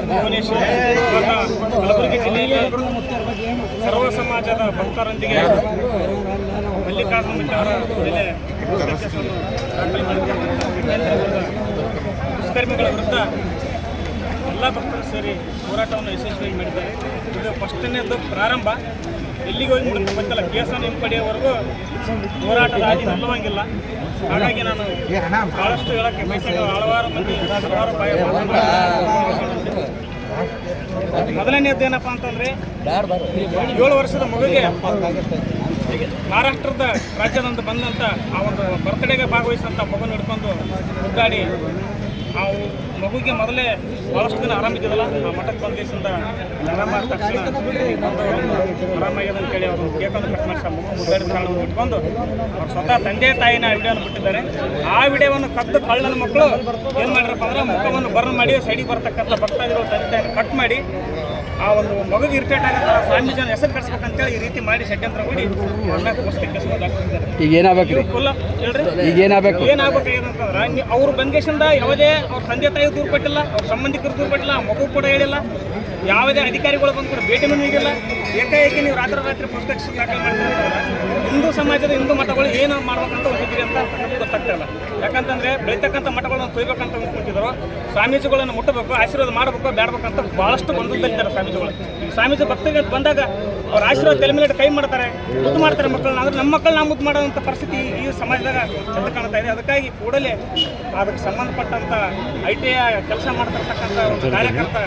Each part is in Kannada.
ಭುವನೇಶ್ವರ ಕಲಬುರಗಿ ಜಿಲ್ಲೆಯಲ್ಲಿ ಸರ್ವ ಸಮಾಜದ ಭಕ್ತರೊಂದಿಗೆ ಮಲ್ಲಿಕಾರ್ಜುನ ಅವರ ಮೇಲೆ ದುಷ್ಕರ್ಮಿಗಳ ವಿರುದ್ಧ ಎಲ್ಲ ಭಕ್ತರು ಸೇರಿ ಹೋರಾಟವನ್ನು ಯಶಸ್ವಿಯಾಗಿ ಮಾಡಿದ್ದಾರೆ. ಇದು ಫಸ್ಟನೇದು ಪ್ರಾರಂಭ. ಎಲ್ಲಿಗೆ ಹೋಗಿ ಮುಳುಗಿ ಗೊತ್ತಿಲ್ಲ. ಕೇಸನ್ನು ಹಿಂಪಡೆಯುವವರೆಗೂ ಹೋರಾಟದ ಹಾದಿ ನಿಲ್ಲುವಂಗಿಲ್ಲ. ಹಾಗಾಗಿ ನಾನು ಭಾಳಷ್ಟು ಹೇಳೋಕ್ಕೆ ಬಯಸಿದ ಹಲವಾರು ಮಂದಿ ಹಲವಾರು ಮೊದಲನೇದ್ದು ಏನಪ್ಪ ಅಂತಂದರೆ 7 ವರ್ಷದ ಮಗುಗೆ ಮಹಾರಾಷ್ಟ್ರದ ರಾಜ್ಯದಂದು ಬಂದಂಥ ಆ ಒಂದು ಬರ್ತ್ಡೇಗೆ ಭಾಗವಹಿಸಿದಂಥ ಮಗುನ ಹಿಡ್ಕೊಂಡು ಮುದ್ದಾಡಿ ಆ ಮಗುಗೆ ಮೊದಲೇ ಭಾಳಷ್ಟು ದಿನ ಆರಾಮಿದ್ದಿಲ್ಲ. ಆ ಮಠಕ್ಕೆ ಬಂದ ದಿವಸದಿಂದ ಆರಾಮಾದ ತಕ್ಷಣ ಬಂದು ಆರಾಮಾಗ್ಯದ ಅಂತೇಳಿ ಅವರು ಕೇಕನ್ನು ಕಟ್ ಮಾಡಿಸಿ ಮಗು ಮುದ್ದಾಡಿದ ಕಾರಣವನ್ನು ಇಟ್ಕೊಂಡು ಅವ್ರು ಸ್ವತಃ ತಂದೆ ತಾಯಿನ ವಿಡಿಯೋವನ್ನು ಬಿಟ್ಟಿದ್ದಾರೆ. ಆ ವಿಡಿಯೋವನ್ನು ಕದ್ದು ಕಳ್ಳನ ಮಕ್ಕಳು ಏನು ಮಾಡಿರಪ್ಪ ಅಂದ್ರೆ ಮುಖವನ್ನು ಬರ್ನ್ ಮಾಡಿ ಸೈಡಿಗೆ ಬರ್ತಕ್ಕಂಥ ಭಕ್ತಾದಿಗಳು ತಂದೆ ತಾಯಿನ ಕಟ್ ಮಾಡಿ ಆ ಒಂದು ಮಗುಗೆ ಇರಿಟೇಟ್ ಆಗತ್ತ ಸ್ವಾಮೀಜಿನ ಹೆಸರು ಕಟ್ಸ್ಬೇಕಂತೇಳಿ ಈ ರೀತಿ ಮಾಡಿ ಷಡ್ಯಂತ್ರ ಹೂಡಿ ಈಗ ಏನಾಗಬೇಕು ಏನಾಗಬೇಕಾಗಿದಂತಂದ್ರೆ ಅವ್ರು ಬಂದೇಶಿಂದ ಯಾವುದೇ ಅವ್ರ ತಂದೆ ತಾಯಿ ದೂರ ಪಟ್ಟಿಲ್ಲ, ಅವ್ರ ಸಂಬಂಧಿಕರು ದೂರ ಪಟ್ಟಿಲ್ಲ, ಮಗು ಕೂಡ ಹೇಳಿಲ್ಲ, ಯಾವುದೇ ಅಧಿಕಾರಿಗಳು ಬಂದು ಕೂಡ ಭೇಟಿ ನೀಡಿಲ್ಲ. ಏಕಾಏಕಿ ನೀವು ರಾತ್ರಿ ಪುಸ್ತಕ ದಾಖಲೆ ಮಾಡ್ತಾರೆ. ಹಿಂದೂ ಸಮಾಜದ ಹಿಂದೂ ಮಠಗಳು ಏನು ಮಾಡ್ಬೇಕಂತ ಹೋಗಿದ್ರಿ ಅಂತ ಗೊತ್ತಾಗ್ತಾ ಇಲ್ಲ. ಯಾಕಂತಂದರೆ ಬೆಳೀತಕ್ಕಂಥ ಮಠಗಳನ್ನು ತೊಯ್ಬೇಕಂತ ಕೂತಿದ್ರು. ಸ್ವಾಮೀಜಿಗಳನ್ನು ಮುಟ್ಟಬೇಕು, ಆಶೀರ್ವಾದ ಮಾಡಬೇಕು, ಬೇಡಬೇಕಂತ ಭಾಳಷ್ಟು ಗೊಂದಲದಲ್ಲಿದ್ದಾರೆ ಸ್ವಾಮೀಜಿಗಳು. ಸ್ವಾಮೀಜಿ ಭಕ್ತರಿಗೆ ಬಂದಾಗ ಅವ್ರ ಆಶೀರ್ವಾದ ತಲೆ ಮೇಲೆ ಕೈ ಮಾಡ್ತಾರೆ, ಮುದ್ದು ಮಾಡ್ತಾರೆ ಮಕ್ಕಳನ್ನ. ಆದರೆ ನಮ್ಮ ಮಕ್ಕಳನ್ನ ಮುದ್ದು ಮಾಡೋಂಥ ಪರಿಸ್ಥಿತಿ ಈ ಸಮಾಜದಾಗ ಎದ್ದು ಕಾಣ್ತಾ ಇದೆ. ಅದಕ್ಕಾಗಿ ಕೂಡಲೇ ಅದಕ್ಕೆ ಸಂಬಂಧಪಟ್ಟಂಥ ITI ಕೆಲಸ ಮಾಡ್ತಿರ್ತಕ್ಕಂಥ ಒಂದು ಕಾರ್ಯಕರ್ತ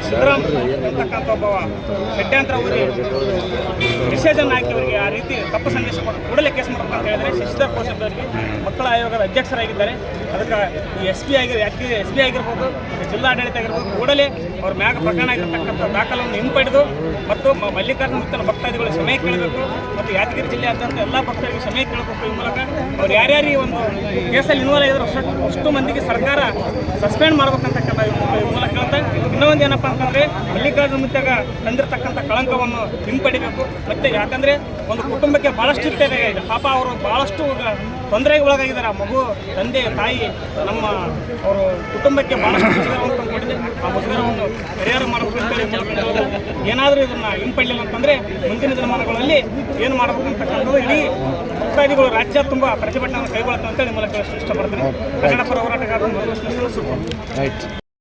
ಸಿದ್ದರಾಮ್ ಅಂತಕ್ಕಂಥ ಒಬ್ಬ ಷಡ್ಯಂತ್ರ ಊರಿ ಮೆಸೇಜನ್ನು ಹಾಕಿ ಅವರಿಗೆ ಆ ರೀತಿ ತಪ್ಪು ಸಂದೇಶ ಕೊಟ್ಟು ಕೂಡಲೇ ಕೇಸ್ ಮಾಡಬೇಕು ಅಂತ ಹೇಳಿದರೆ ಶಶಿಧರ್ ಕೋಶದವರಿಗೆ ಮಕ್ಕಳ ಆಯೋಗದ ಅಧ್ಯಕ್ಷರಾಗಿದ್ದಾರೆ. ಅದಕ್ಕೆ ಈ SP ಆಗಿರ್ಬೋದು, ಜಿಲ್ಲಾಡಳಿತ ಆಗಿರ್ಬೋದು, ಕೂಡಲೇ ಅವ್ರ ಮ್ಯಾಗ ಪ್ರಕರಣ ಆಗಿರ್ತಕ್ಕಂಥ ದಾಖಲೆಯನ್ನು ಹಿಂಪಡೆದು ಮತ್ತು ಮಲ್ಲಿಕಾರ್ಜುನ ಭಕ್ತಾದಿಗಳು ಕ್ಷಮೆ ಕೇಳಬೇಕು ಮತ್ತು ಯಾದಗಿರಿ ಜಿಲ್ಲೆಯಾದ್ಯಂತ ಎಲ್ಲ ಭಕ್ತರಿಗೆ ಕ್ಷಮೆ ಕೇಳಬೇಕು. ಈ ಮೂಲಕ ಅವ್ರು ಯಾರ್ಯಾರು ಈ ಒಂದು ಕೇಸಲ್ಲಿ ಇನ್ವಾಲ್ವ್ ಆಗಿದ್ರು ಅಷ್ಟು ಮಂದಿಗೆ ಸರ್ಕಾರ ಸಸ್ಪೆಂಡ್ ಮಾಡ್ಬೇಕಂತಕ್ಕಂಥ ಈ ಮೂಲಕ ಹೇಳ್ತಾ ಇನ್ನೊಂದು ಏನಪ್ಪ ಅಂತಂದರೆ ಮಲ್ಲಿಕಾರ್ಜುನ ಮುತ್ಯಾಗ ತಂದಿರತಕ್ಕಂಥ ಕಳಂಕವನ್ನು ಹಿಂಪಡಿಬೇಕು. ಮತ್ತು ಯಾಕಂದರೆ ಒಂದು ಕುಟುಂಬಕ್ಕೆ ಭಾಳಷ್ಟು ಇರ್ತದೆ ಈಗ ಪಾಪ ಅವರು ಭಾಳಷ್ಟು ತೊಂದರೆಗೆ ಒಳಗಾಗಿದ್ದಾರೆ. ಆ ಮಗು ತಂದೆ ತಾಯಿ ನಮ್ಮ ಅವರು ಕುಟುಂಬಕ್ಕೆ ಭಾಳಷ್ಟು ಮುಜುಗರವನ್ನು ತಂದುಕೊಂಡಿದೆ. ಆ ಮುಜುಗರವನ್ನು ಪರಿಹಾರ ಮಾಡಬೇಕು ಅಂತೇಳಿ ಏನಾದರೂ ಇದನ್ನು ಹಿಂಪಡಲಿಲ್ಲ ಅಂತಂದರೆ ಮುಂದಿನ ದಿನಮಾನಗಳಲ್ಲಿ ಏನು ಮಾಡಬೇಕಂತಕ್ಕಂಥದ್ದು ಇಡೀ ಭಕ್ತಾದಿಗಳು ರಾಜ್ಯ ತುಂಬ ಪ್ರತಿಭಟನೆಯನ್ನು ಕೈಗೊಳ್ಳುತ್ತೆ ಅಂತೇಳಿ ಮೂಲಕ ಇಷ್ಟಪಡ್ತೀನಿ. ಕನ್ನಡ ಪರ ಹೋರಾಟಗಾರರು